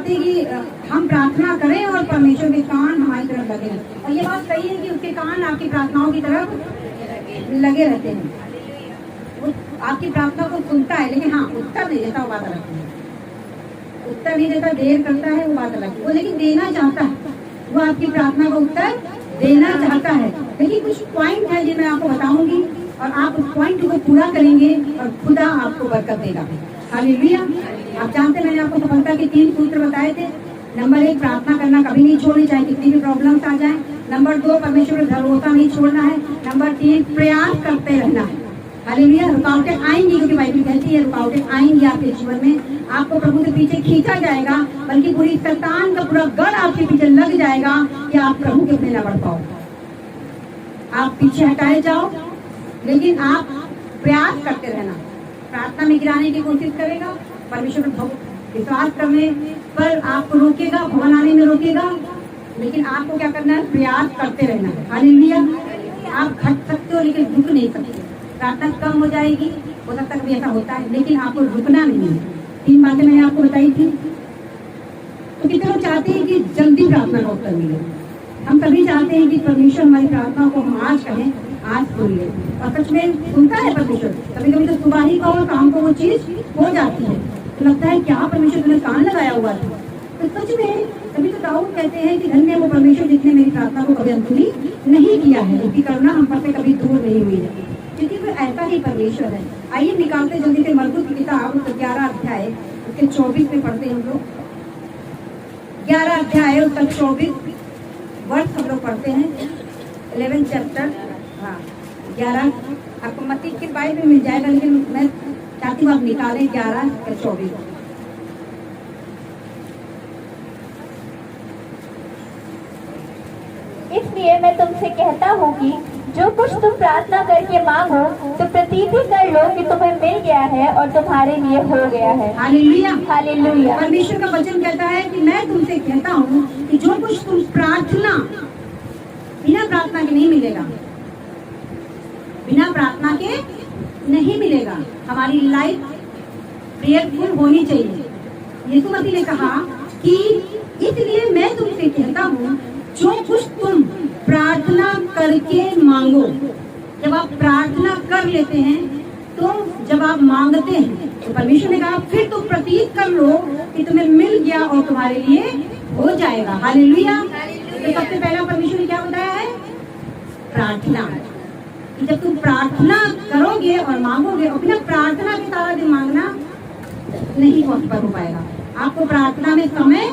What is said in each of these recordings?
चाहते कि हम प्रार्थना करें और परमेश्वर के कान हमारी तरफ लगे रहें। और ये बात सही है कि उसके कान आपकी प्रार्थनाओं की तरफ लगे रहते हैं। वो आपकी प्रार्थना को सुनता है, लेकिन हाँ उत्तर नहीं देता, वो बात अलग है। उत्तर नहीं देता, देर करता है, वो बात अलग है। वो लेकिन देना चाहता है, वो आपकी प्रार्थना का उत्तर देना चाहता है। लेकिन कुछ पॉइंट है जो मैं आपको बताऊंगी और आप उस पॉइंट को पूरा करेंगे और खुदा आपको बरकत देगा। हालेलुया। आप जानते हैं मैंने आपको सफलता के 3 सूत्र बताए थे। नंबर 1, प्रार्थना करना कभी नहीं छोड़नी, चाहे कितनी भी प्रॉब्लम्स आ जाए। नंबर 2, परमेश्वर पर भरोसा नहीं छोड़ना है। नंबर 3, प्रयास करते रहना है। हालेलुया। रुकावटें आएंगी, क्योंकि बाइबल कहती है रुकावटें आएंगी आपके जीवन में। आपको प्रभु के पीछे खींचा जाएगा, बल्कि पूरी शैतान का पूरा गढ़ आपके पीछे लग जाएगा कि आप प्रभु के अपने न बढ़ पाओ। आप पीछे हटाए जाओ, लेकिन आप प्रयास करते रहना। प्रार्थना में गिराने की कोशिश करेगा, परमेश्वर पर विश्वास करने पर आपको रोकेगा, भवन आने में रोकेगा, लेकिन आपको क्या करना है? प्रयास करते रहना है। हालेलुया। आप घट सकते हो लेकिन रुक नहीं सकते। प्रार्थना कम हो जाएगी, हो सकता है कभी ऐसा होता है, लेकिन आपको रुकना नहीं है। 3 बातें मैंने आपको बताई थी। तो कितने लोग चाहते हैं कि जल्दी प्रार्थना का उत्तर मिले? हम सभी चाहते हैं कि परमेश्वर हमारी प्रार्थना को हम आज कहें, आज सुन ले। और सच में सुनता है परमेश्वर। कभी कभी तो सुबह ही को और शाम को वो चीज हो जाती है, तो लगता है क्या परमेश्वर तुमने कान लगाया हुआ था। तो सच में कभी तो दाऊद कहते हैं कि धन्य वो परमेश्वर जिसने मेरी प्रार्थना को कभी अनसुनी नहीं किया है, उसकी करुणा हम पर से कभी दूर नहीं हुई है, क्योंकि वो ऐसा ही परमेश्वर है। आइए निकालते जल्दी से मरकुस की किताब 11 अध्याय उसके 24 में पढ़ते हैं हम लोग। 11 अध्याय उसका 24 वर्ष हम लोग पढ़ते हैं। 11 चैप्टर, हाँ 11। आपको मत्ती के बाइबल में मिल जाएगा, लेकिन मैं चाहती हूँ आप निकालें 11 और 24। इसलिए मैं तुमसे कहता हूँ कि जो कुछ तुम प्रार्थना करके मांगो तो प्रतीति कर लो कि तुम्हें मिल गया है और तुम्हारे लिए हो गया है। हालेलुया। हालेलुया। परमेश्वर का वचन कहता है कि मैं तुमसे कहता हूँ कि जो कुछ तुम प्रार्थना, बिना प्रार्थना के नहीं मिलेगा, बिना प्रार्थना के नहीं मिलेगा। हमारी लाइफ प्रेयरफुल होनी चाहिए। यीशु मसीह ने कहा कि इसलिए मैं तुमसे कहता हूँ जो कुछ तुम प्रार्थना करके मांगो। जब आप प्रार्थना कर लेते हैं, तो जब आप मांगते हैं तो परमेश्वर ने कहा फिर तुम प्रतीत कर लो कि तुम्हें मिल गया और तुम्हारे लिए हो जाएगा। हालेलुया। तो सबसे पहला परमेश्वर ने क्या बताया है? प्रार्थना। कि जब तुम प्रार्थना करोगे और मांगोगे, और बिना प्रार्थना के सारा दिन मांगना नहीं पॉसिबल हो पाएगा। आपको प्रार्थना में समय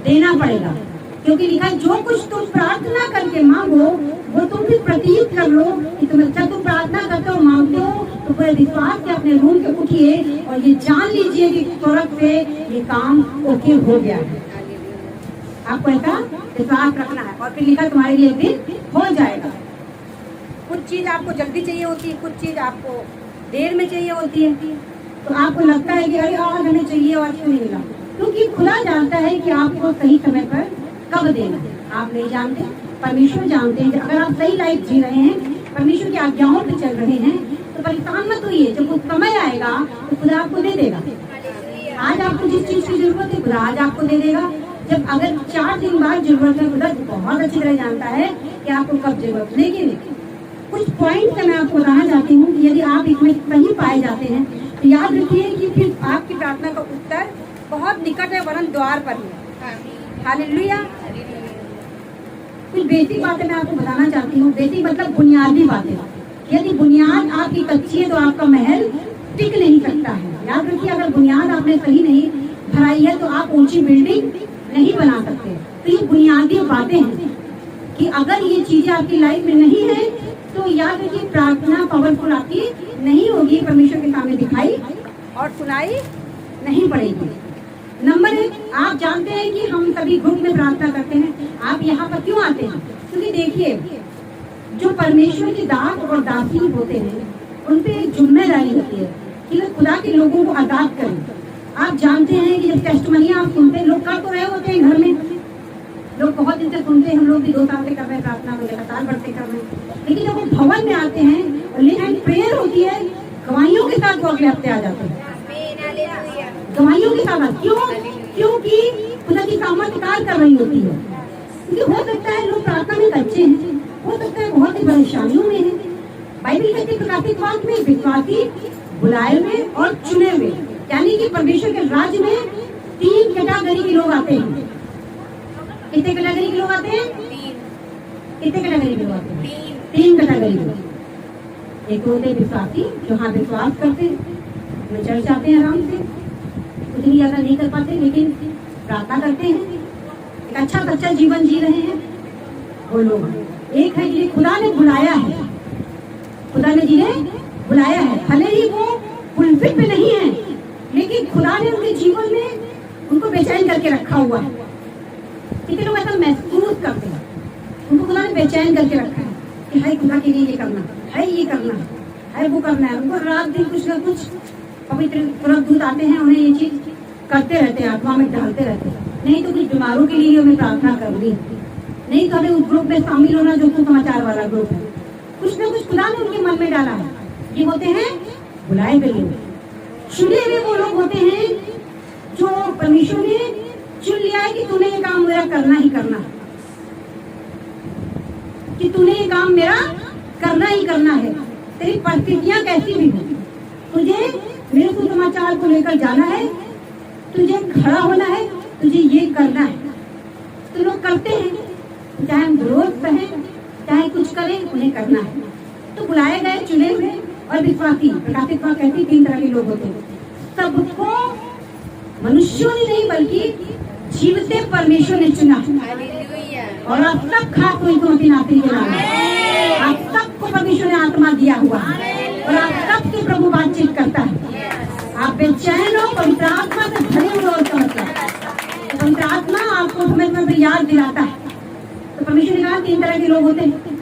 देना पड़ेगा, क्योंकि लिखा है जो कुछ तुम प्रार्थना करके मांगो वो तुम भी प्रतीत कर लो कि तुम्हें। जब तुम प्रार्थना करते हो, मांगते हो, तो पूरे विश्वास से अपने रूम से उठिए और ये जान लीजिए कि स्वर्ग से ये काम ओके हो गया है। आपको ऐसा विश्वास रखना है, और फिर लिखा तुम्हारे लिए एक दिन हो जाएगा। कुछ चीज आपको जल्दी चाहिए होती है, कुछ चीज आपको देर में चाहिए होती है। तो आपको लगता है कि अरे आज हमें चाहिए और क्यों नहीं मिला, क्योंकि खुदा जानता है कि आपको सही समय पर कब देना है। आप नहीं जानते, परमेश्वर जानते हैं। अगर आप सही लाइफ जी रहे हैं, परमेश्वर की आज्ञाओं पे चल रहे हैं, तो परेशान मत होइए। जब वो समय आएगा तो खुदा आपको दे देगा। आज आपको जिस चीज की जरूरत है, खुदा आज आपको दे देगा। जब अगर 4 दिन बाद जरूरत है, खुदा बहुत अच्छी तरह जानता है कि आपको कब जरूरत। लेकिन कुछ पॉइंट मैं आपको बताना चाहती हूँ कि यदि आप इसमें सही पाए जाते हैं, तो याद रखिए कि फिर आपकी प्रार्थना का उत्तर बहुत निकट है, वरन द्वार पर है। हालेलुया। कुछ बेसिक बातें मैं आपको बताना चाहती हूँ। बेसिक मतलब बुनियादी बातें। यदि बुनियाद आपकी कच्ची है तो आपका महल टिक नहीं सकता है। याद रखिए, अगर बुनियाद आपने सही नहीं भराई है तो आप ऊंची बिल्डिंग नहीं बना सकते। तो ये बुनियादी बातें हैं कि अगर ये चीजें आपकी लाइफ में नहीं है तो याद रखिए प्रार्थना पावरफुल आपकी नहीं होगी, परमेश्वर के सामने दिखाई और सुनाई नहीं पड़ेगी। नंबर 1, आप जानते हैं कि हम सभी ग्रुप में प्रार्थना करते हैं। आप यहाँ पर क्यों आते हैं? क्योंकि देखिए, जो परमेश्वर के दास और दासी होते हैं, उन पे एक जिम्मेदारी होती है कि वे खुदा के लोगों को आजाद करें। आप जानते हैं कि जब टेस्टमनी आप सुनते हैं, लोग कर तो रहे होते हैं घर में, लोग बहुत दिन से सुनते हैं, हम लोग भी 2 साल से कर रहे हैं प्रार्थना को, लगातार बढ़ते कर रहे हैं। लेकिन जब वो भवन में आते हैं और लेट नाइट प्रेयर होती है, गवाहियों के साथ वो अगले हफ्ते आ जाते हैं। गवाहियों के साथ क्यों? क्योंकि खुदा की सामर्थ कार्य कर रही होती है। क्योंकि हो सकता है लोग प्रार्थना में कच्चे हैं, हो सकता है बहुत ही परेशानियों में है। बाइबल कहती है प्रकाशित वाक्य में विश्वासी, बुलाए हुए और चुने हुए, यानी कि परमेश्वर के राज्य में 3 कैटेगरी के लोग आते हैं। कितने कैटेगरी के लोग आते हैं? 3। कितने कैटेगरी के लोग आते हैं? 3 कैटेगरी लोग। एक होते हैं विश्वासी, जो हाँ विश्वास करते हैं, चर्च जाते हैं आराम से, कुछ नहीं ज्यादा नहीं कर पाते लेकिन प्रार्थना करते हैं, एक अच्छा सच्चा जीवन जी रहे हैं वो लोग। एक है जिन्हें खुदा ने बुलाया है, खुदा ने जिन्हें बुलाया है, भले ही वो पुलपिट पे नहीं है लेकिन खुदा ने उनके जीवन में उनको बेचैन करके रखा हुआ है। कितने लोग ऐसा महसूस करते हैं, उनको खुदा ने बेचैन करके रखा है कि हाय खुदा के लिए ये करना है, ये करना है, वो करना है। उनको रात दिन कुछ न कुछ पवित्र तुरंत दूत आते हैं, उन्हें ये चीज करते रहते हैं, आत्मा में डालते रहते हैं। नहीं तो कुछ बीमारों के लिए हमें प्रार्थना करनी, नहीं तो हमें उस ग्रुप में शामिल होना जो सुसमाचार वाला ग्रुप है। कुछ न कुछ खुदा ने उनके मन में डाला है। ये होते हैं बुलाए गए लोग, चुने हुए वो लोग होते हैं जो परमेश्वर ने चुन लिया है कि तूने ये काम मेरा करना ही करना है, कि तूने ये काम मेरा करना ही करना है। तेरी परिस्थितियां कैसी भी हो, तुझे मेरे सुसमाचार को लेकर जाना है, तुझे खड़ा होना है, तुझे ये करना है। तो लोग करते हैं, चाहे हम विरोध सहे चाहे कुछ करें, उन्हें करना है। तो बुलाए गए, चुने हुए और विश्वासी, प्रकाशित वाक्य कहती 3 तरह के लोग होते हैं। सबको मनुष्यों ने नहीं बल्कि जीवते परमेश्वर ने चुना, और आप सब खास कोई को नाती के नाम, आप सबको परमेश्वर ने आत्मा दिया हुआ है और आप सबसे प्रभु बातचीत करता है। आप बेचैन हो, पवित्र आत्मा से भरे हुए हो, पवित्र आत्मा आपको समय याद दिलाता है। तो परमेश्वर ने कहा 3 तरह के लोग होते हैं।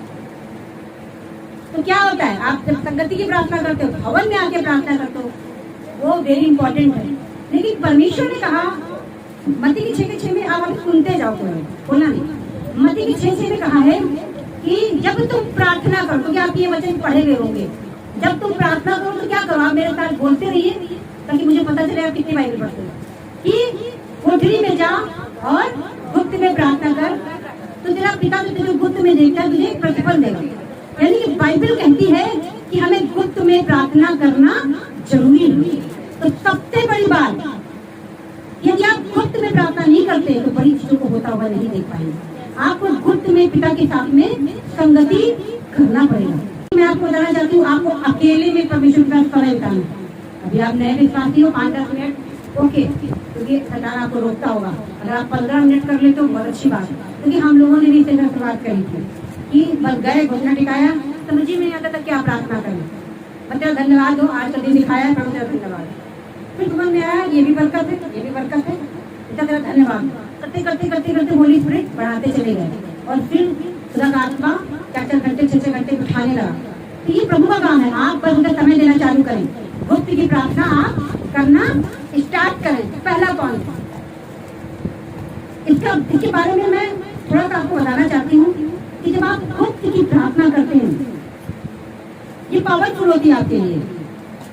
तो क्या होता है, आप जब संगति की प्रार्थना करते हो, भवन में आके प्रार्थना करते हो, वो वेरी इंपॉर्टेंट है। लेकिन परमेश्वर ने कहा मत्ती की 6:6 में, आप अभी सुनते जाओ, बोलना नहीं। मत्ती की 6:6 में कहा है कि जब तुम प्रार्थना करो, क्योंकि आप ये वचन पढ़े हुए होंगे, जब तुम प्रार्थना करो तो क्या करो, आप मेरे साथ बोलते रहिए ताकि मुझे पता चले आप कितनी बाइबल पढ़ते हो। कि कोठरी में जा और गुप्त में प्रार्थना कर, तो तेरा पिता जो तुझे गुप्त में देखता है तुझे प्रतिफल देगा। यानी कि बाइबल कहती है कि हमें गुप्त में प्रार्थना करना जरूरी है। तो सबसे बड़ी बात, यदि आप गुप्त में प्रार्थना नहीं करते तो बड़ी चीजों को होता हुआ नहीं देख पाएंगे। आपको गुप्त में पिता के साथ में संगति करना पड़ेगा। मैं आपको बताना चाहती हूँ, आपको अकेले में परमेश्वर के साथ समय बिताना। अभी आप नए विश्वासी हो, 5-10 मिनट ओके, क्योंकि शैतान आपको रोकता होगा। अगर आप 15 मिनट कर ले तो बहुत अच्छी बात है, क्योंकि हम लोगों ने भी इसे शुरुआत करी थी कि बस गए, घुटना टिकाया, समझ ही नहीं आता था क्या प्रार्थना करें। मतलब धन्यवाद हो, आज का दिन दिखाया, प्रभु तेरा धन्यवाद। फिर समझ में आया ये भी बरकत है, ये भी बरकत है, इसका तेरा धन्यवाद। करते करते करते करते होली स्पिरिट बढ़ाते चले गए और फिर खुदा का आत्मा 4-4 घंटे 6-6 घंटे उठाने लगा। तो ये प्रभु का काम है, आप बस उनका समय देना चालू करें, गुप्त की प्रार्थना आप करना स्टार्ट करें। पहला पॉइंट, इसके बारे में मैं थोड़ा सा आपको बताना चाहती हूँ कि जब आप गुप्त की प्रार्थना करते हैं ये पावरफुल होती है आपके लिए।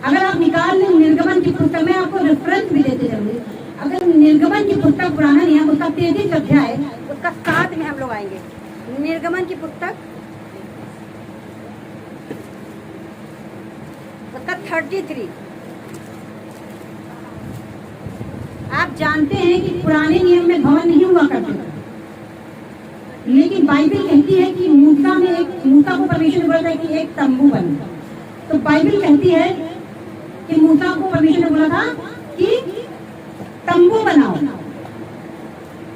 अगर आप निकाल लें निर्गमन की पुस्तक में, आपको रेफरेंस भी देते जाएंगे। अगर निर्गमन की पुस्तक पुराना नहीं है, उसका 33 अध्याय, उसका 7 में हम लोग आएंगे। निर्गमन की पुस्तक उसका 33। आप जानते हैं कि पुराने नियम में भवन नहीं हुआ करते थे, लेकिन बाइबल कहती है कि मूसा को परमेश्वर ने बोला था कि एक तंबू बने। तो बाइबल कहती है कि मूसा को परमेश्वर ने बोला था कि तंबू बनाओ।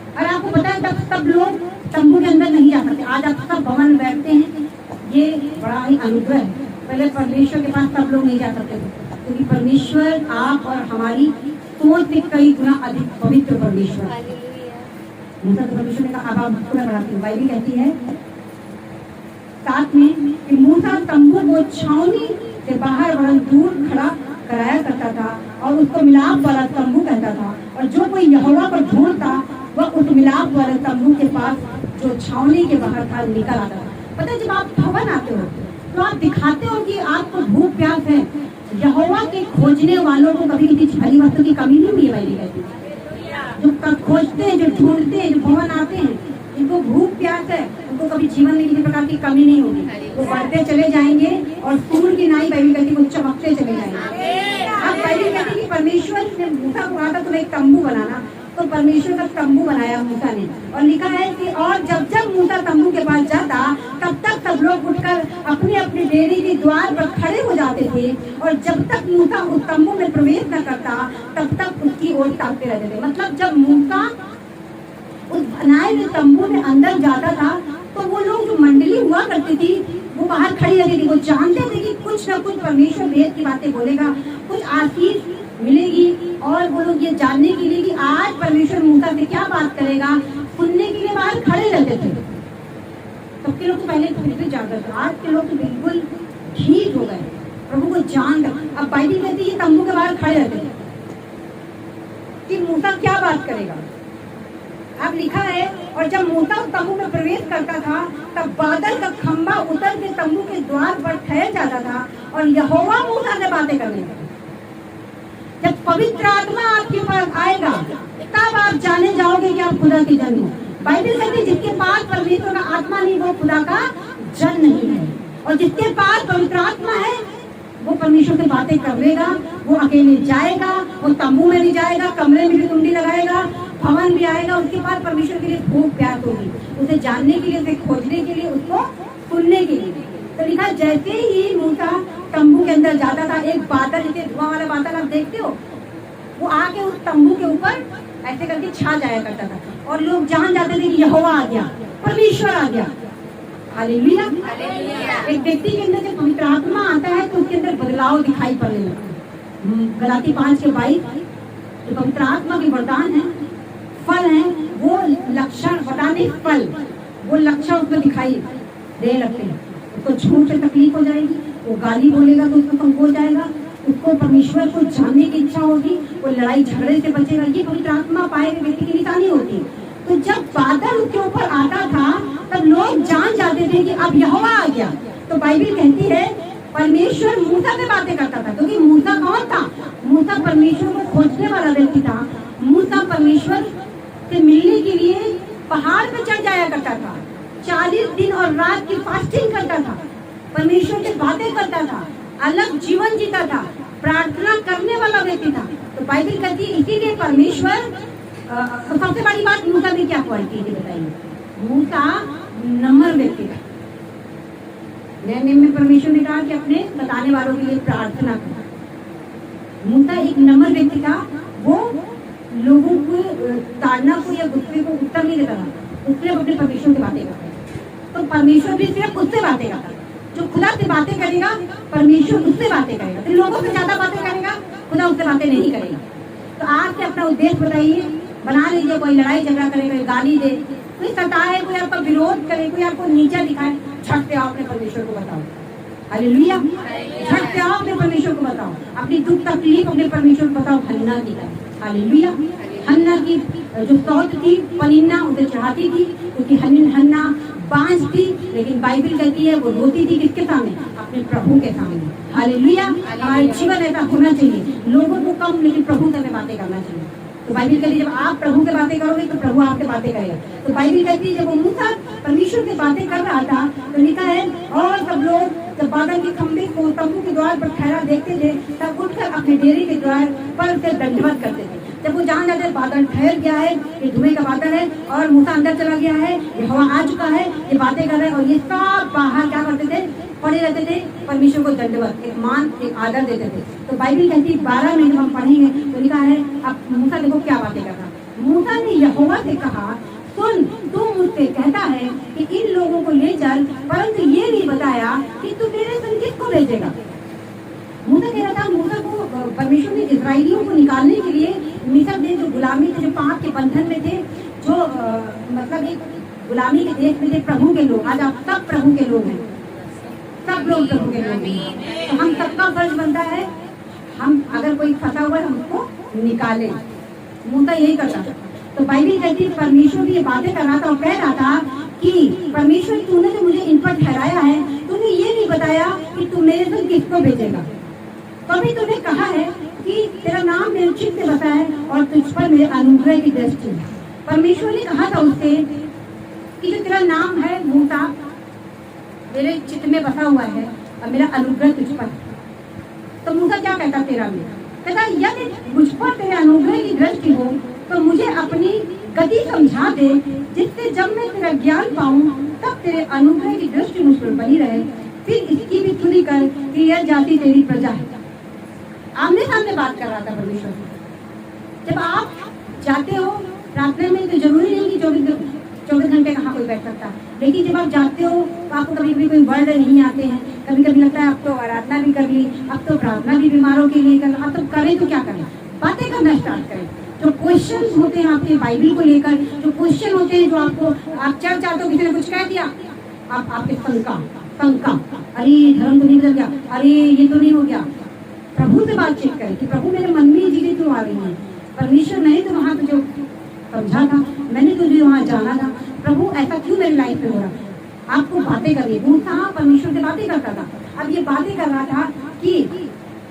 और आपको पता है तब सब लोग तंबू के अंदर नहीं जा सकते। आज आप सब भवन में बैठते हैं, ये बड़ा ही अनुग्रह है। पहले परमेश्वर के पास सब लोग नहीं जा सकते थे, क्योंकि परमेश्वर आप और हमारी सोच से कई गुना अधिक पवित्र परमेश्वर। मूसा को परमेश्वर ने कहा, अब आप पूरा बढ़ाते हैं। बाइबल कहती है साथ में कि मूसा तंबू को छावनी से बाहर बड़ा दूर खड़ा कराया करता था और उसको मिलाप वाला तंबू कहता था। और जो कोई यहोवा पर ढूंढता वह उस मिलाप वाले तंबू के पास जो छावनी के बाहर था निकल आता था। पता है, जब आप भवन आते हो तो आप दिखाते हो कि आपको भूख प्यास है। यहोवा के खोजने वालों को कभी किसी भली वस्तु की कमी नहीं हुई है। बाइबल कहती है जो खोजते हैं, जो ढूंढते हैं, जो भवन आते हैं, जिनको भूख प्यास है, उनको कभी जीवन में किसी प्रकार की कमी नहीं होगी। वो बढ़ते चले जाएंगे और सूर्य की नाई बाइबल कहती है वो चमकते चले जाएंगे। अब बाइबल कहती है कि परमेश्वर ने मूसा को कहा था तुम्हें एक तंबू बनाना, तो परमेश्वर का तंबू बनाया मूसा ने, और लिखा है कि और जब जब मूसा तंबू के पास जाता तब तक सब लोग उठकर अपने अपने डेरे के द्वार पर खड़े हो जाते थे, और जब तक मूसा उस तंबू में प्रवेश न करता तब तक उसकी ओर ताकते रहते थे। मतलब जब मूसा उस बनाए हुए तंबू में अंदर जाता था तो वो लोग जो मंडली हुआ करती थी वो बाहर खड़ी रहती थी। वो जानते थे कि कुछ न कुछ परमेश्वर वेद की बातें बोलेगा, कुछ आशीष मिलेगी, और वो लोग ये जानने के लिए कि आज परमेश्वर मूसा से क्या बात करेगा, सुनने के लिए बाहर खड़े रहते थे। सबके लोग तो पहले तो जानते थे, आज के लोग तो बिल्कुल ठीक हो गए, प्रभु को जान कर। अब बाइबल कहती है तंबू के बाहर खड़े रहते थे कि मूसा क्या बात करेगा। अब लिखा है और जब मूसा तंबू में प्रवेश करता था तब बादल का खंभा उतर के तंबू के द्वार पर ठहर जाता था और यहोवा मूसा से बातें करने लगा। जब पवित्र आत्मा आपके पास आएगा तब आप जाने जाओगे कि आप खुदा के जन हो। बाइबल कहती है जिसके पास परमेश्वर का आत्मा नहीं वो खुदा का जन नहीं है, और जिसके पास पवित्र आत्मा है वो परमेश्वर से बातें करेगा। वो अकेले जाएगा, वो तंबू में भी जाएगा, कमरे में भी कुंडी लगाएगा, भवन भी आएगा, उसके पास परमेश्वर के लिए भूख प्यास होगी, उसे जानने के लिए, उसे खोजने के लिए, उसको सुनने के लिए। तो लिखा जैसे ही मूसा तंबू के अंदर जाता था एक बादल, जैसे धुआं वाला बादल आप देखते हो, वो आके उस तंबू के ऊपर ऐसे करके छा जाया करता था, और लोग जान जाते थे कि यहोवा आ गया, परमेश्वर आ गया। हालेलुया। एक व्यक्ति के अंदर जब पवित्र आत्मा आता है तो उसके अंदर बदलाव दिखाई पड़ने लगता है। गलाती 5:22 जो पवित्र आत्मा के वरदान है, फल है, वो लक्षण बताने फल, वो लक्षण उसमें दिखाई दे लगते हैं। उसको झूठ से तकलीफ हो जाएगी, वो गाली बोलेगा तो उसको संकोच जाएगा, उसको परमेश्वर को जानने की इच्छा होगी, वो लड़ाई झगड़े से बचेगा। ये पवित्र आत्मा पाए हुए व्यक्ति की निशानी होती है। तो जब बादल उसके ऊपर आता था तब लोग जान जाते थे कि अब यहोवा आ गया। तो बाइबल कहती है परमेश्वर मूसा से बातें करता था, क्योंकि मूसा कौन था? मूसा परमेश्वर को खोजने वाला व्यक्ति था। मूसा परमेश्वर से मिलने के लिए पहाड़ पे चढ़ जाया करता था, 40 दिन और रात की फास्टिंग करता था, परमेश्वर से बातें करता था, अलग जीवन जीता था, प्रार्थना करने वाला व्यक्ति था। तो बाइबल कहती है इसीलिए परमेश्वर सबसे बड़ी बात मूसा में क्या क्वालिटी थी बताइए? मूसा नम्र व्यक्ति था। में परमेश्वर ने कहा कि अपने बताने वालों के लिए प्रार्थना करो। मूसा एक नम्र व्यक्ति था, वो लोगों को ताड़ना को या गुस्से को उत्तर नहीं देता था, उसने अपने परमेश्वर से बातें करता। तो परमेश्वर भी सिर्फ उससे बातें करता। जो खुदा से बातें करेगा परमेश्वर उससे बातें करेगा, तो लोगों से ज्यादा बातें करेगा, खुदा उससे बातें नहीं करेगा। तो आज से अपना उद्देश्य बताइए, बना लीजिए। कोई लड़ाई झगड़ा करे, कोई गाली दे, कोई सताए, कोई आपका विरोध करे, कोई आपको नीचा दिखाए, झट से आओ अपने परमेश्वर को बताओ। हालेलुया। झट से आओ अपने परमेश्वर को बताओ, अपनी दुख तकलीफ अपने परमेश्वर को बताओ। हन्ना की तरह, हालेलुया। हन्ना की जो सौत थी पनिन्ना उसे चढ़ाती थी, क्योंकि हन्ना बांझ थी, लेकिन बाइबल कहती है वो रोती थी किसके सामने? अपने प्रभु के सामने। हालेलुया। हमारे जीवन ऐसा होना चाहिए, लोगों को कम लेकिन प्रभु से हमें बातें करना चाहिए। तो बाइबल कहती है जब आप प्रभु से बातें करोगे तो प्रभु आपसे बातें करेगा। तो बाइबल कहती है जब वो मूसा परमेश्वर से बातें कर रहा था तो लिखा है और सब लोग जब बादल के खंभे को तंबू के द्वार पर ठहरा देखते थे तब उठकर अपने डेरे के द्वार पर उसे दंडवत करते थे। जब वो जान जाते बादल ठहर गया है, ये धुएं का बादल है और मूसा अंदर चला गया है, ये हवा आ चुका है, ये बातें कर रहे हैं, और ये सब बाहर क्या करते थे? पड़े रहते थे, परमेश्वर को दंडवत, एक मान, एक आदर देते थे। तो बाइबल कहती है 12 में जब हम पढ़ेंगे तो लिखा है अब मूसा देखो क्या बातें कर रहा। मूसा ने यहोवा से कहा सुन, तू मुझसे कहता है कि इन लोगों को ले चल, परंतु ये नहीं बताया कि तू मेरे संग किसको भेजेगा। मूसा कह रहा था, मूसा को परमेश्वर ने इस्राएलियों को निकालने के लिए मिस्र में जो गुलामी थे, जो पाप के बंधन में थे, जो मतलब एक गुलामी के देश में थे प्रभु के लोग, आज आप सब प्रभु के लोग हैं, सब लोग प्रभु के लोग हैं। तो हम सबका फर्ज बनता है, हम अगर कोई फंसा हुआ है हम उसको निकालें। मूसा यही करता था। तो बाइबल कहती है परमेश्वर की ये बातें कर रहा था और कह रहा था कि परमेश्वर तूने जो मुझे इन पर ठहराया है, तूने ये नहीं बताया कि तू मेरे संग किसको भेजेगा। तो अभी तूने कहा है कि तेरा नाम मेरे चित्त में बसा है और तुझ पर मेरे अनुग्रह की दृष्टि है। परमेश्वर ने कहा था उससे कि जो तेरा नाम है मूसा मेरे चित्त में बसा हुआ है और मेरा अनुग्रह तुझ पर। तो मूसा क्या कहता 13 में, कहता यदि मुझ पर तेरे अनुग्रह की दृष्टि हो तो मुझे अपनी गति समझा दे, जिससे जब मैं तेरा ज्ञान पाऊं तब तेरे अनुग्रह की दृष्टि मुझ पर बनी रहे। फिर इसकी भी सुनी कर कि यह जाति तेरी प्रजा है। आमने सामने बात कर रहा था परमेश्वर से। जब आप जाते हो प्रार्थना में तो जरूरी नहीं कि 24 घंटे कहाँ कोई बैठ सकता है, लेकिन जब आप जाते हो तो आपको कभी कभी कोई वर्ड नहीं आते हैं, कभी कभी लगता है अब तो आराधना भी कर ली, अब तो प्रार्थना भी बीमारों के लिए कर, अब तो करें तो क्या करें, बातें करना स्टार्ट करें। जो क्वेश्चंस होते हैं आपके बाइबल को लेकर, जो क्वेश्चन होते हैं जो आपको आप चल चाहते हो, किसी ने कुछ कह दिया आप आपके शंका, अरे धर्म तो नहीं बदल गया, अरे ये तो नहीं हो गया। प्रभु से बातचीत करें कि प्रभु मेरे मन में चीजें क्यों आ रही हैं। परमेश्वर मैंने तो वहाँ तुझे समझा था, मैंने तुझे वहाँ जाना था, प्रभु ऐसा क्यों मेरी लाइफ में हो रहा। आपको बातें करनी। मूसा परमेश्वर से बातें करता था, अब ये बातें कर रहा था कि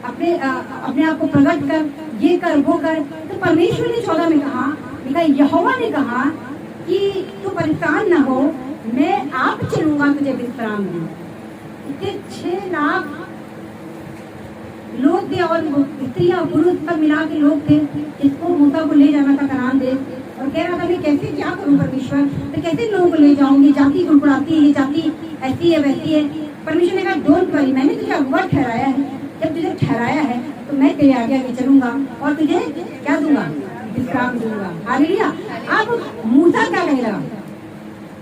अपने आप को प्रकट कर, ये कर वो कर। तो परमेश्वर ने 14 में कहा, यहोवा ने कहा कि तू परेशान न हो, मैं आप चलूंगा तुझे विश्राम दूं। इतने 6 लाख लोग थे और स्त्री और पुरुष सब मिला के लोग थे, इसको मूसा को ले जाना था कनान देश। और कह रहा था मैं कैसे क्या करूं परमेश्वर, मैं कैसे लोगों को ले जाऊंगी, जाति कुड़कुड़ाती है, ये जाति ऐसी है वैसी है। परमेश्वर ने कहा डोंट वरी, मैंने तुझे अगुआ ठहराया है, जब तुझे ठहराया है तो मैं तेरे आगे आगे चलूंगा और तुझे क्या दूंगा, विश्राम दूंगा। हालेलुया। अब मूसा क्या कहने लगा,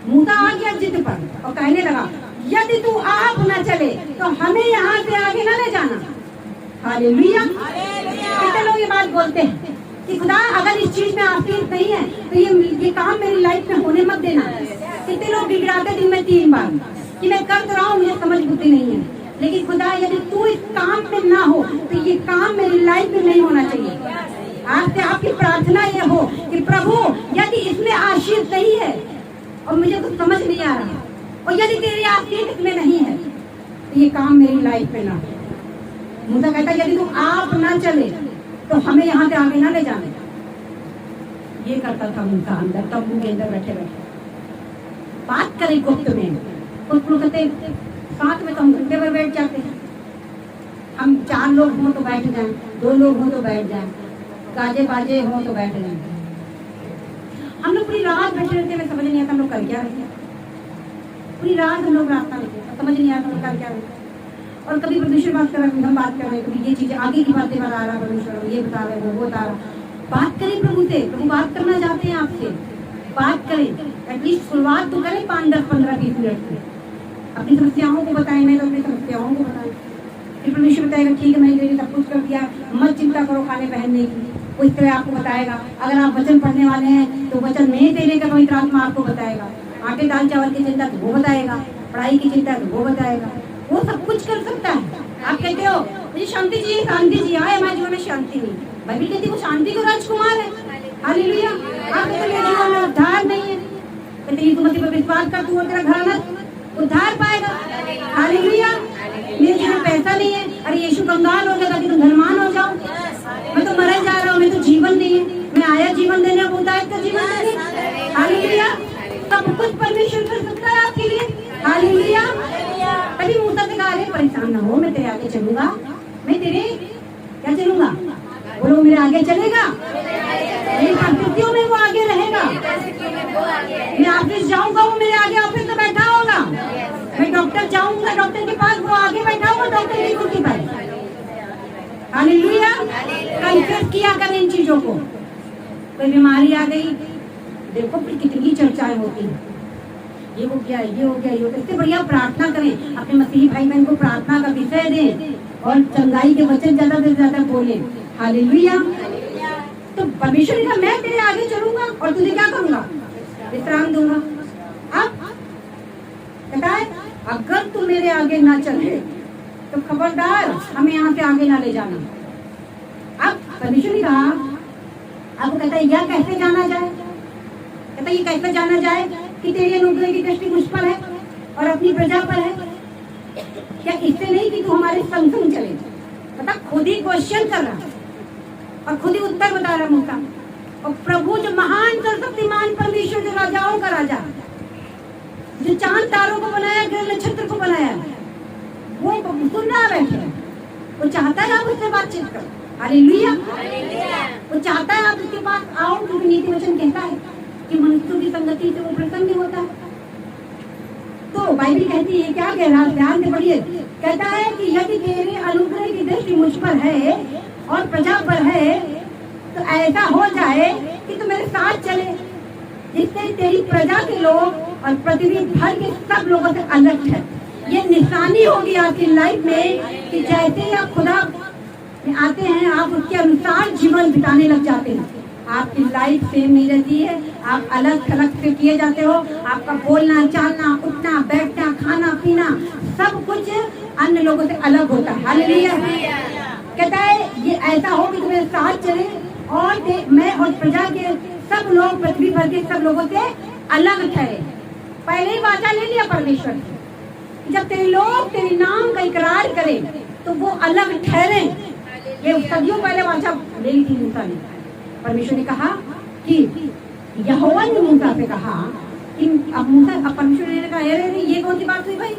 मूसा आ गया जिद पर और कहने लगा यदि तू आप न चले तो हमें यहाँ से आगे न ले जाना। हालेलुया। कितने लोग ये बात बोलते हैं कि खुदा अगर इस चीज में आफियत नहीं है तो ये काम मेरी लाइफ में होने मत देना। कितने लोग गिड़गिड़ाते दिन में 3 बार कि मैं कर तो रहा हूँ, मुझे समझ बुद्धि नहीं है, लेकिन खुदा यदि तू इस काम में ना हो तो ये काम मेरी लाइफ में नहीं होना चाहिए। आज से आपकी प्रार्थना ये हो कि प्रभु यदि इसमें आशीष नहीं है और मुझे कुछ समझ नहीं आ रहा, और यदि तेरी आशीष इसमें नहीं है तो ये काम मेरी लाइफ में ना हो। मूसा कहता यदि तू आप ना चले तो हमें यहाँ से आगे ना ले जाने। ये करता था मूसा अंदर तंबू के अंदर बैठे बैठे बात करें गुप्त में। कुछ लोग कहते साथ में तो हम घंटे पर बैठ जाते हैं, हम 4 लोग हों तो बैठ जाएं, 2 लोग हों तो बैठ जाएं, गाजे बाजे हों तो बैठ जाएं। हम लोग पूरी रात बैठे रहते हैं, समझ नहीं आता हम लोग कर क्या रहे हैं। पूरी रात हम लोग रास्ता लेते, समझ नहीं आता हम लोग कर क्या रहे हैं। और कभी परमेश्वर बात कर रहे हैं, हम बात कर रहे हैं, कभी ये चीजें आगे की बातें बता रहा परमेश्वर, ये बता रहे वो बता रहा। बात करें प्रभु से, प्रभु बात करना चाहते हैं आपसे, बात करें। एटलीस्ट शुरुआत तो करें 5, 10, 15, 20 मिनट से। अपनी समस्याओं को बताएं, नहीं तो अपनी समस्याओं को बताएं। फिर परमेश्वर बताएगा ठीक है मैंने तेरे सब कुछ कर दिया, मत चिंता करो खाने पहनने की। वो इस तरह आपको बताएगा। अगर आप वचन पढ़ने वाले हैं तो वचन नहीं देने का पवित्र आत्मा आपको बताएगा। आटे दाल चावल की चिंता तो वो बताएगा, पढ़ाई की चिंता तो वो बताएगा। वो सब कुछ कर सकता है। आप कहते हो मुझे शांति चाहिए, शांति चाहिए, हाँ हमारे जीवन में शांति नहीं। बाइबल कहती है वो शांति का राजकुमार है। हालेलुया। आप कहते मेरे जीवन में उद्धार नहीं है, कहते यीशु मसीह पर विश्वास कर तू और तेरा घराना उद्धार पाएगा। हालेलुया। मेरे जीवन में पैसा नहीं है, अरे यीशु कंगाल हो गया ताकि तुम धनवान हो जाओ। मैं तो मर जा रहा हूँ, मैं तो जीवन नहीं है, मैं आया जीवन देने, बहुतायत का जीवन देने। हालेलुया। सब कुछ परमेश्वर कर सकता है आपके लिए। हालेलुया। तभी मूसा से कहा परेशान ना हो, मैं तेरे आगे चलूंगा। मैं तेरे क्या चलूंगा, बोलो मेरे आगे चलेगा, मेरी परिस्थितियों में वो आगे रहेगा। मैं ऑफिस जाऊंगा वो मेरे आगे ऑफिस में बैठा होगा। मैं डॉक्टर जाऊंगा डॉक्टर के पास, वो आगे बैठा होगा डॉक्टर की कुर्सी पर। हालेलुया। कन्फ्यूज किया करें इन चीजों को। कोई बीमारी आ गई, देखो फिर कितनी चर्चाएं होती हैं, ये हो गया, ये हो गया, ये हो गया। इससे बढ़िया प्रार्थना करें, अपने मसीही भाई बहन को प्रार्थना का विषय दें और चंगाई के वचन ज्यादा से ज्यादा बोलें। हालेलुया। तो परमेश्वर ने कहा मैं तेरे आगे चलूंगा और तुझे क्या करूंगा, विश्राम दूंगा। अब कहता है अगर तू मेरे आगे ना चले तो खबरदार हमें यहाँ से आगे ना ले जाना। अब परमेश्वर ने कहा, अब कहता है यह कैसे जाना जाए, कहता ये कैसे जाना जाए कि तेरी अनुग्रह की दृष्टि मुझ पर है और अपनी प्रजा पर है। क्या इससे नहीं कि तू हमारे संग संग चले, पता खुद ही क्वेश्चन कर रहा और खुद ही उत्तर बता रहा मूसा। और प्रभु जो महान सर्वशक्तिमान परमेश्वर, जो राजाओं का राजा, जो चांद तारों को बनाया, ग्रह नक्षत्र को बनाया, वो सुन रहा बैठे। वो चाहता है आप उससे बातचीत करो। हालेलुया। वो चाहता है आप उसके पास आओ, क्योंकि नीति वचन कहता है कि मनुष्यों की संगति से वो प्रसन्न होता है। तो बाइबल कहती है, क्या कह रहा है, ध्यान से पढ़िए। कहता है कि यदि तेरे अनुग्रह की दृष्टि मुझ पर है और प्रजा पर है, तो ऐसा हो जाए कि तू मेरे साथ चले, जिससे तेरी प्रजा के लोग और पृथ्वी भर के सब लोगों से अलग है। ये निशानी होगी आपकी लाइफ में कि जैसे ही आप खुदा में आते हैं, आप उसके अनुसार जीवन बिताने लग जाते हैं। आपकी लाइफ सेम नहीं रहती है, आप अलग थलग से किए जाते हो। आपका बोलना, चालना, उठना, बैठना, खाना पीना सब कुछ अन्य लोगों से अलग होता है। हालेलुया। कहता है ये ऐसा हो कि तुम्हें साथ चले और मैं और प्रजा के सब लोग, पृथ्वी भर के सब लोगों से अलग ठहरे। पहले ही वाचा ले लिया परमेश्वर ने, जब तेरे लोग तेरे नाम का इकरार करें तो वो अलग ठहरे। ये सदियों पहले वाचा ले ली थी मूसा ने। परमेश्वर ने कहा कि यहोवा ने मूसा से कहा कि अब परमेश्वर ने कहा, अरे ये कौन सी बात हुई भाई,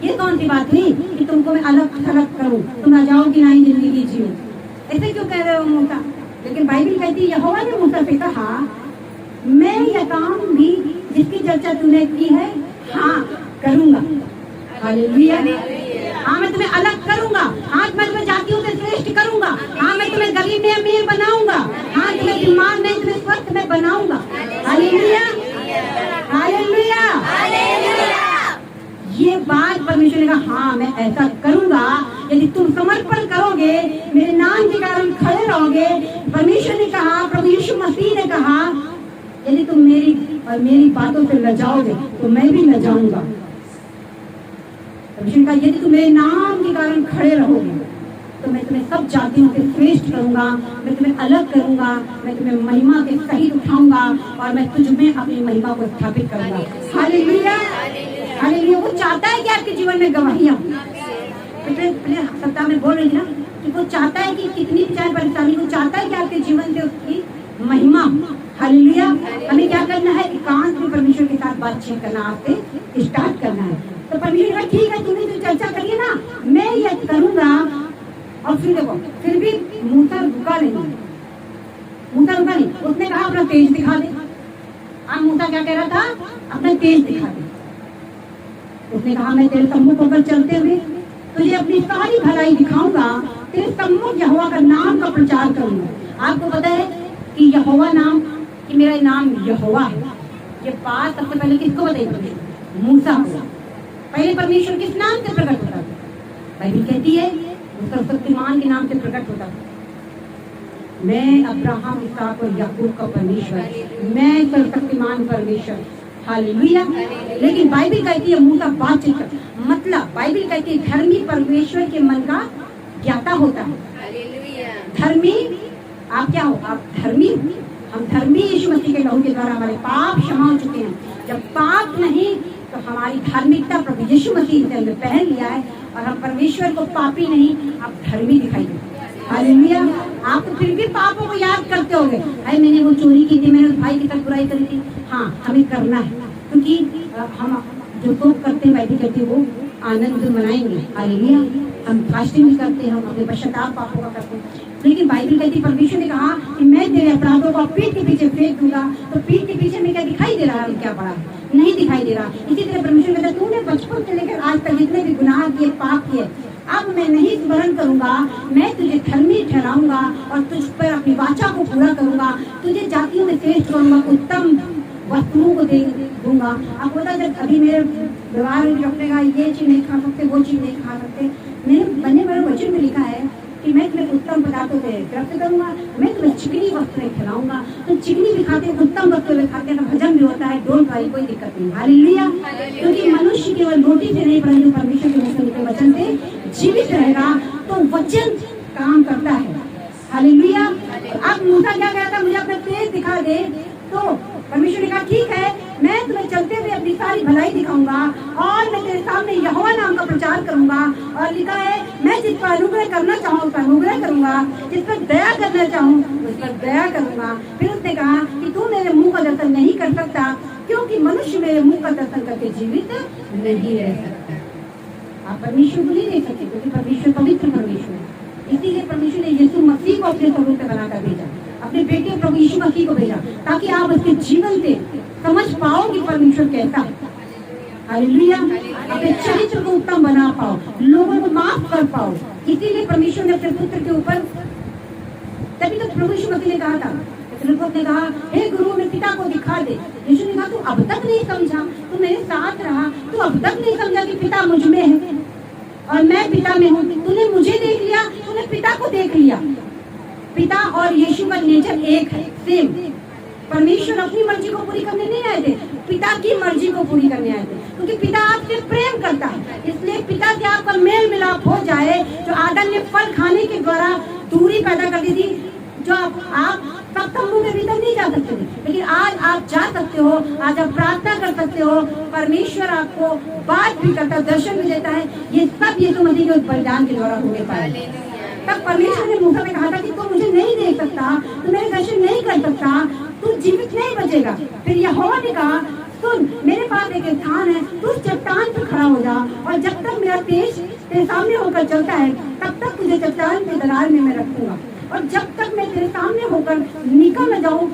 ये कौन सी बात हुई कि तुमको मैं अलग थलग करूं, तुम ना जाओ कि ना ही जिंदगी जियो, ऐसे क्यों कह रहे हो मूसा। लेकिन बाइबल कहती है, यहोवा ने मूसा से कहा, मैं यह काम भी जिसकी चर्चा तूने की है, हाँ करूंगा। हालेलुया। हाँ मैं तुम्हें अलग करूंगा, हाँ मैं तुम्हें जातियों से श्रेष्ठ करूंगा, हाँ मैं तुम्हें गरीब में अमीर बनाऊंगा, हाँ तुम्हें बीमार नहीं तुम्हें स्वस्थ में बनाऊंगा। हालेलुया। हालेलुया। ये बात परमेश्वर ने कहा, हाँ मैं ऐसा करूंगा यदि तुम समर्पण करोगे, मेरे नाम के कारण खड़े रहोगे। परमेश्वर ने कहा, प्रभु यीशु मसीह ने कहा, यदि तुम मेरी बातों से लजाओगे तो मैं भी लजाऊंगा। परमेश्वर ने कहा, यदि तुम मेरे नाम के कारण खड़े रहोगे तो मैं तुम्हें सब जातियों से श्रेष्ठ करूंगा, मैं तुम्हें अलग करूंगा, मैं तुम्हें महिमा के सहित उठाऊंगा और मैं तुझ में अपनी महिमा को स्थापित करूंगा। हालेलुया। हालेलुया। वो चाहता है कि आपके जीवन में गवाहियां, पहले सप्ताह में बोल रही थी ना कि वो चाहता है कि कितनी भी चाहे परेशानी, वो चाहता है कि आपके जीवन से उसकी महिमा। हालेलुया। हमें क्या करना है, एकांत में परमेश्वर के साथ बातचीत करना, आपसे स्टार्ट करना है। तो परमेश्वर का ठीक है, तुमने जो चर्चा करी है ना, मैं ये करूंगा। और फिर देखो, फिर भी मूसा रुका नहीं, मूसा रुका नहीं। उसने कहा अपना तेज दिखा दे। अब मूसा क्या कह रहा था, अपना तेज दिखा दे। उसने कहा, मैं तेरे सम्मुख होकर चलते हुए तुझे अपनी सारी भलाई दिखाऊंगा, तेरे सम्मुख यहोवा का नाम का प्रचार करूंगा। आपको पता है कि यहोवा नाम, कि मेरा नाम यहोवा है, ये बात सबसे पहले किसको बताई? मूसा को। पहले परमेश्वर किस नाम से प्रकट होता था? बाइबल कहती है सर्वशक्तिमान के नाम से प्रकट होता था। मैं अब्राहम, इसहाक और याकूब का परमेश्वर, मैं सर्वशक्तिमान परमेश्वर। हालेलुया। लेकिन बाइबल कहती है मूसा बातचीत कर, मतलब बाइबल कहती है धर्मी परमेश्वर के मन का ज्ञाता होता है। धर्मी आप क्या हो? आप धर्मी। हम धर्मी यीशु मसीह के लहू के द्वारा हमारे पाप क्षमा हो चुके हैं। जब पाप नहीं तो हमारी धार्मिकता प्रभु यीशु मसीह ने पहन लिया है और हम परमेश्वर को पापी नहीं, आप धर्मी दिखाई देते। हालेलुया। आप तो फिर भी पापों को याद करते होंगे, भाई मैंने वो चोरी की थी, मैंने उस भाई के साथ बुराई करी थी। हाँ हमें करना है, क्योंकि हम जो तो करते हैं वैसे करते वो आनंद मनाएंगे। हालेलुया। हम फास्टिंग भी करते हैं, हम अपने पश्चाताप पापों का करते हैं। लेकिन बाइबल कहती, परमेश्वर ने कहा कि मैं तेरे अपराधों को पीठ के पीछे फेंक दूंगा। तो पीठ के पीछे में क्या दिखाई दे रहा है? क्या पड़ा? नहीं दिखाई दे रहा। इसी तरह परमेश्वर कहता, तूने बचपन से लेकर आज तक जितने भी गुनाह किए, पाप किए, अब मैं नहीं स्मरण करूंगा। मैं तुझे धर्मी ठहराऊंगा और तुझ पर अपनी वाचा को पूरा करूंगा। तुझे जातियों में श्रेष्ठ करूंगा, उत्तम वस्तुओं को दे दूंगा। अब पता, जब अभी मेरे व्यवहार में डॉक्टर का ये चीज नहीं खा सकते, वो चीज नहीं खा सकते, मेरे वचन में लिखा है कि मैं तुम्हें उत्तम पदार्थों से तृप्त करूंगा, मैं तुम्हें चिकनी वस्तुएं खिलाऊंगा। तो चिकनी भी खाते हैं, उत्तम वस्तुएं खाते हैं, हजम भी होता है, डोंट वरी, कोई दिक्कत नहीं। हालेलुया। क्योंकि मनुष्य केवल रोटी से नहीं परंतु परमेश्वर के मुख से निकले वचन से जीवित रहेगा। तो वचन काम करता है। हालेलुया। अब मूसा क्या कहता, मुझे अपना तेज दिखा दे। तो परमेश्वर ने कहा ठीक है, मैं तुम्हें चलते हुए अपनी सारी भलाई दिखाऊंगा और मैं तेरे सामने यहोवा नाम का प्रचार करूंगा। और लिखा है मैं जिस पर अनुग्रह करना चाहूँ उस पर अनुग्रह करूंगा, जिस पर दया करना चाहूँ उस पर दया करूंगा। फिर उसने कहा कि तू मेरे मुंह का दर्शन नहीं कर सकता, क्योंकि मनुष्य मेरे मुंह का दर्शन करके जीवित नहीं रह सकता। आप परमेश्वर को नहीं देख सकते, क्योंकि परमेश्वर पवित्र परमेश्वर है। इसीलिए परमेश्वर ने यीशु मसीह को अपने स्वरूप में बनाकर भेजा, अपने बेटे प्रभु यीशु मसीह को भेजा, ताकि आप उसके जीवन से समझ पाओ कि परमेश्वर कैसा है। हालेलुया। अपने चरित्र को उत्तम बना पाओ, लोगों को माफ कर पाओ। इसीलिए परमेश्वर ने अपने पुत्र के ऊपर, तभी तो प्रभु यीशु मसीह ने कहा था, ने कहा हे गुरु मैं पिता को दिखा दे। यीशु ने कहा तू अब तक नहीं समझा, तू मेरे साथ रहा, तू अब तक नहीं समझा कि पिता मुझ में है और मैं पिता में हूँ। तूने मुझे देख लिया, तूने पिता को देख लिया। पिता और यीशु का नेचर एक है, सेम। परमेश्वर अपनी मर्जी को पूरी करने नहीं आए थे, पिता की मर्जी को पूरी करने आए थे, क्योंकि पिता आपसे प्रेम करता है। इसलिए पिता से आपका मेल मिलाप हो जाए। जो आदम ने फल खाने के द्वारा दूरी पैदा कर दी थी, जो आप सब तंबू के भीतर नहीं जा सकते थे, लेकिन आज आप जा सकते हो, आज आप प्रार्थना कर सकते हो। परमेश्वर आपको बात भी करता है, दर्शन भी देता है। ये सब यीशु मसीह के बलिदान के द्वारा होने पाए। तब परमेश्वर ने मूसा में कहा था कि तू मुझे नहीं देख सकता, तू मेरे दर्शन नहीं कर सकता, तू जीवित नहीं बचेगा। फिर यहोवा ने कहा सुन, मेरे पास एक स्थान है, तू चट्टान पर खड़ा हो जा और जब तक मेरा तेज तेरे सामने होकर चलता है तब तक तुझे चट्टान के दरार में मैं रखूंगा, और जब तक मैं तेरे सामने होकर निकल न जाऊं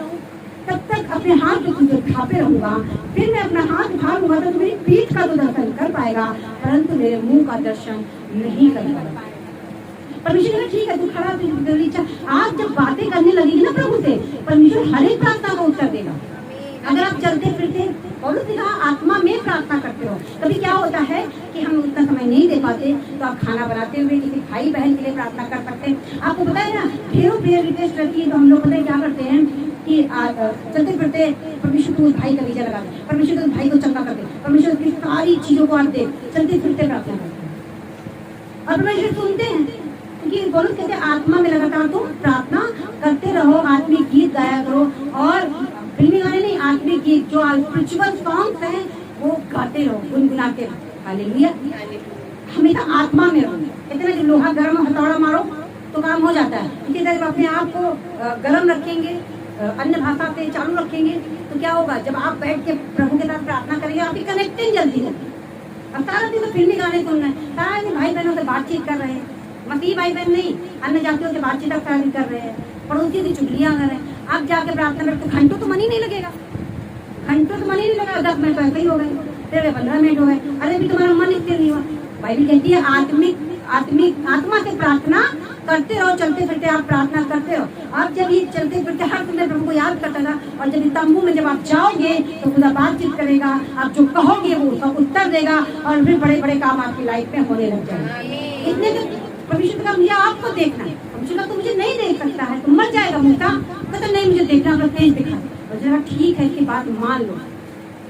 तब तक अपने हाथ पे तुझे थापे रहूंगा। फिर मैं अपना हाथ उठाऊंगा तो मेरी पीठ का तो दर्शन कर पाएगा, परंतु मेरे मुंह का दर्शन नहीं कर पाएगा। परमेश्वर ने ठीक है तू खड़ा। आज जब बातें करने लगेगी ना प्रभु से, परमेश्वर हर एक प्रार्थना का उत्तर देगा। अगर आप चलते फिरते और उसने कहा आत्मा में प्रार्थना करते हो। कभी क्या होता है कि हम उतना समय नहीं दे पाते, तो आप खाना बनाते हुए किसी भाई बहन के लिए प्रार्थना कर सकते हैं। आपको पता है ना, ढेरों प्रेयर रिक्वेस्ट रहती है, तो हम लोग पता है क्या करते हैं कि चलते फिरते परमेश्वर को उस भाई का वीजा लगाते, परमेश्वर को उस भाई को चंगा करते, परमेश्वर की सारी चीजों को आप दे, चलते फिरते प्रार्थना करते हैं और परमेश्वर सुनते हैं। क्योंकि बोलो कहते आत्मा में लगातार तुम प्रार्थना करते रहो, आत्मिक गीत गाया करो, और फिल्मी गाने नहीं, आत्मिक गीत जो स्पिरिचुअल सॉन्ग्स हैं वो गाते रहो, गुनगुनाते रहो। हालेलुया। हमेशा आत्मा में रहो। कहते ना कि लोहा गर्म हथौड़ा मारो तो काम हो जाता है, इसी तरह जब अपने आप को गर्म रखेंगे, अन्य भाषा से चालू रखेंगे, तो क्या होगा, जब आप बैठ के प्रभु के साथ प्रार्थना करेंगे आपकी कनेक्टिंग जल्दी है। अब सारा दिन तो फिल्मी गाने सुन रहे हैं, सारा दिन भाई बहनों से बातचीत कर रहे हैं, मसीह भाई बहन नहीं, अन्य जातियों से बातचीत कर रहे हैं, पड़ोसी की चुगलियां कर रहे हैं। आप जाके प्रार्थना करते घंटों तो मन ही नहीं लगेगा, घंटों तो मन ही नहीं लगेगा। 10 मिनट ऐसे ही हो गए, फिर 15 मिनट हो गए, अरे भी तुम्हारा मन स्थिर नहीं हुआ। बाइबल कहती है आत्मा से प्रार्थना करते रहो, चलते फिरते आप प्रार्थना करते रहो। आप जब ये चलते फिरते हर समय प्रभु को याद करता था, और जब तंबू में जब आप जाओगे तो खुदा बातचीत करेगा, आप जो कहोगे वो उसका उत्तर देगा, और फिर बड़े बड़े काम आपकी लाइफ में होने लग जाएंगे। इसलिए तो परमेश्वर का मुझे आपको देखना है। परमेश्वर तो मुझे नहीं देख सकता है, तो मर जाएगा मूसा, कहता नहीं मुझे देखना, अपना तेज दिखा। और जरा ठीक है इसकी बात मान लो,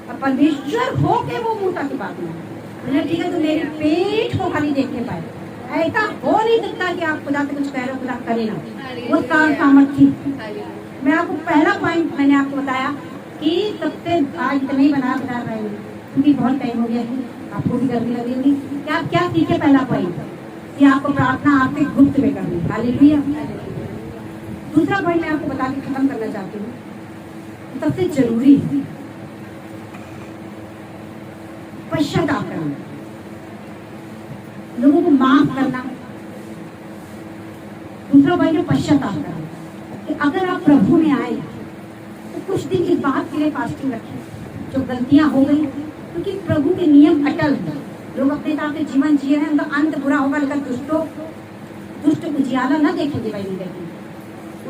और परमेश्वर हो के वो मूसा की बात मान, ठीक है तो मेरे पेट को खाली देखने पाए। ऐसा हो नहीं सकता कि आप खुदा से कुछ कह रहे हो खुदा करे ना, वो सामर्थ्य। मैं आपको पहला पॉइंट मैंने आपको बताया कि सबसे आज तो नहीं बता रहे हैं क्योंकि बहुत टाइम हो गया है, आपको भी गर्मी लगी होगी कि आप क्या सीखे। पहला पॉइंट कि आपको प्रार्थना आपसे गुप्त में करनी। हालेलुया। दूसरा पॉइंट मैं आपको बता के खत्म करना चाहती हूँ, सबसे जरूरी है पश्चाताप करना, लोगों को माफ करना। दूसरा पॉइंट है पश्चाताप करना, कि अगर आप प्रभु में आए तो कुछ दिन इस बात के लिए फास्टिंग रखें जो गलतियां हो गई, क्योंकि प्रभु के नियम अटल है। लोग अपने हिसाब से जीवन जिए हैं, उनका अंत बुरा होगा, लेकिन दुष्ट उजियाला न देखेंगे। बाइबल कहती है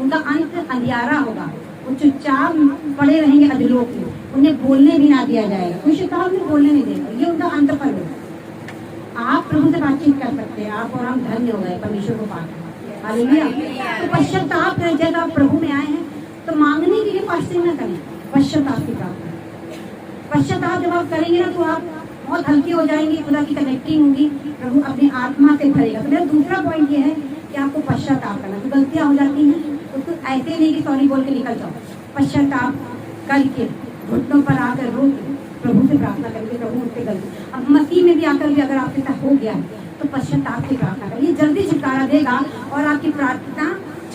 उनका अंत अंधियारा होगा, वो चुपचाप पड़े रहेंगे अधलोक में, उन्हें बोलने भी ना दिया जाएगा, कोई शैतान भी बोलने नहीं देगा। ये उनका अंत फल होगा। आप प्रभु से बातचीत कर सकते हैं, आप और हम धन्य हो गए परमेश्वर को पाकर। हालेलुया। तो पश्चाताप करें, जब आप प्रभु में आए हैं तो मांगने के लिए फास्टिंग न करें, पश्चाताप की प्रार्थना। पश्चाताप जब आप करेंगे ना तो आप बहुत हल्के हो जाएंगे, खुदा की कनेक्टिंग होगी, प्रभु अपनी आत्मा से भरेगा। तो मेरा दूसरा पॉइंट ये है कि आपको पश्चाताप करना। तो गलतियां हो जाती हैं उसको ऐसे नहीं कि सॉरी बोल के निकल जाओ, पश्चाताप करके घुटनों पर आकर रो के प्रभु से प्रार्थना करेंगे, प्रभु मुझसे गलती। अब मसीह में भी आकर भी अगर आपके साथ हो गया है तो पश्चाताप की प्रार्थना करिए, जल्दी छुटकारा देगा और आपकी प्रार्थना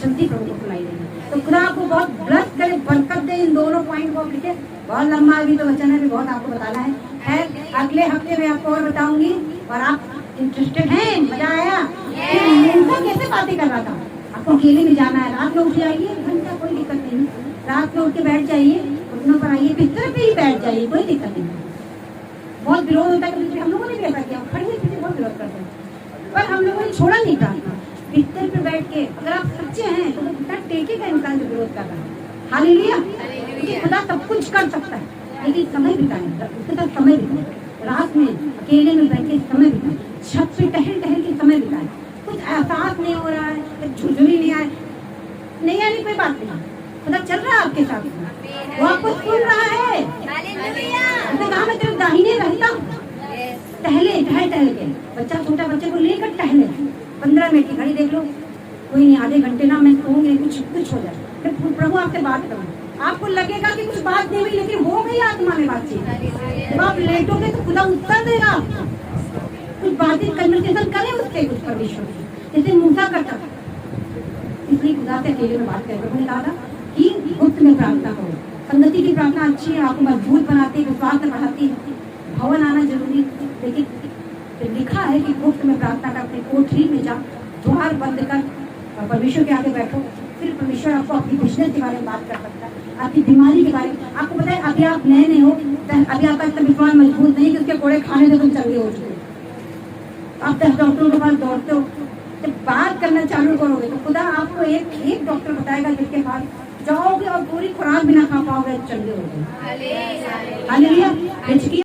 जल्दी प्रभु को सुनाई देगी। तो खुदा आपको बहुत ब्लेस करे, बरकत दे। इन दोनों पॉइंट को लिखे, बहुत लंबा अभी तो वचन है, बहुत आपको बताना है। अगले हफ्ते में आपको और बताऊंगी। और आप इंटरेस्टेड हैं? मजा आया? मूसा कैसे बातें कर रहा था? आपको अकेले में जाना है, रात में उठ जाइए, घंटा कोई दिक्कत नहीं, रात में उठ के बैठ जाइए, घुटनों पर आइए, बिस्तर पे ही बैठ जाइए, कोई दिक्कत नहीं। बहुत विरोध होता है कि हम लोगों ने भी ऐसा किया, खड़े पीछे बहुत विरोध करते हैं, पर हम लोगों ने छोड़ा नहीं प्रार्थना। बिस्तर पे बैठ के अगर आप सच्चे हैं तो इतना टेकेगा इंसान जो विरोध कर रहा है। हालेलुया। क्योंकि खुदा सब कुछ कर सकता है, लेकिन समय बिताएं, उसके साथ समय बिताएं, रात में अकेले में बैठ के समय बिताएं, छत पे टहल टहल के समय बिताएं। कुछ एहसास नहीं हो रहा है, झुझुरी नहीं आए, नहीं आने कोई बात नहीं, खुदा चल रहा है आपके साथ, वो आपको सुन रहा है। उसने कहा मैं तेरे दाहिने रहता हूँ। टहले टहल टहल के, बच्चा छोटा बच्चे को लेकर टहले, 15 मिनट की घड़ी देख लो, कोई नहीं, आधे घंटे ना मैं सोऊंगी, कुछ हो जाए, फिर प्रभु आपसे बात करूँ। आपको लगेगा कि कुछ बात नहीं हुई, लेकिन हो गई आत्मा में बातचीत। जब आप लेटोगे तो खुदा उत्तर देगा आपको। कुछ बातें कन्वर्सेशन करें उससे, कुछ परमेश्वर से, जैसे मूसा करता था। इसलिए खुदा से अकेले में बात करें। प्रभु ने कहा था कि गुप्त में प्रार्थना करो। संगति की प्रार्थना अच्छी है, आपको मजबूत बनाती है, विश्वास में बढ़ाती है, भवन आना जरूरी, लेकिन लिखा है कि गुप्त में प्रार्थना कर, अपने कोठरी में जा, द्वार बंद कर और परमेश्वर के आगे बैठो। फिर परमेश्वर आपको अपनी बिजनेस के बारे में बात कर सकता है, आपकी बीमारी के बारे में। आपको पता है अभी आप नए नए हो, अभी आपका इतना विश्वास मजबूत नहीं कि उसके कोड़े खाने से तुम चंगे हो चुके, आप 10 डॉक्टरों के पास दौड़ते हो। जब बात करना चालू करोगे तो खुदा आपको एक डॉक्टर बताएगा जिसके पास जाओगे और पूरी खुराक भी ना खा पाओगे, चंगे हो गए। हालेलुया।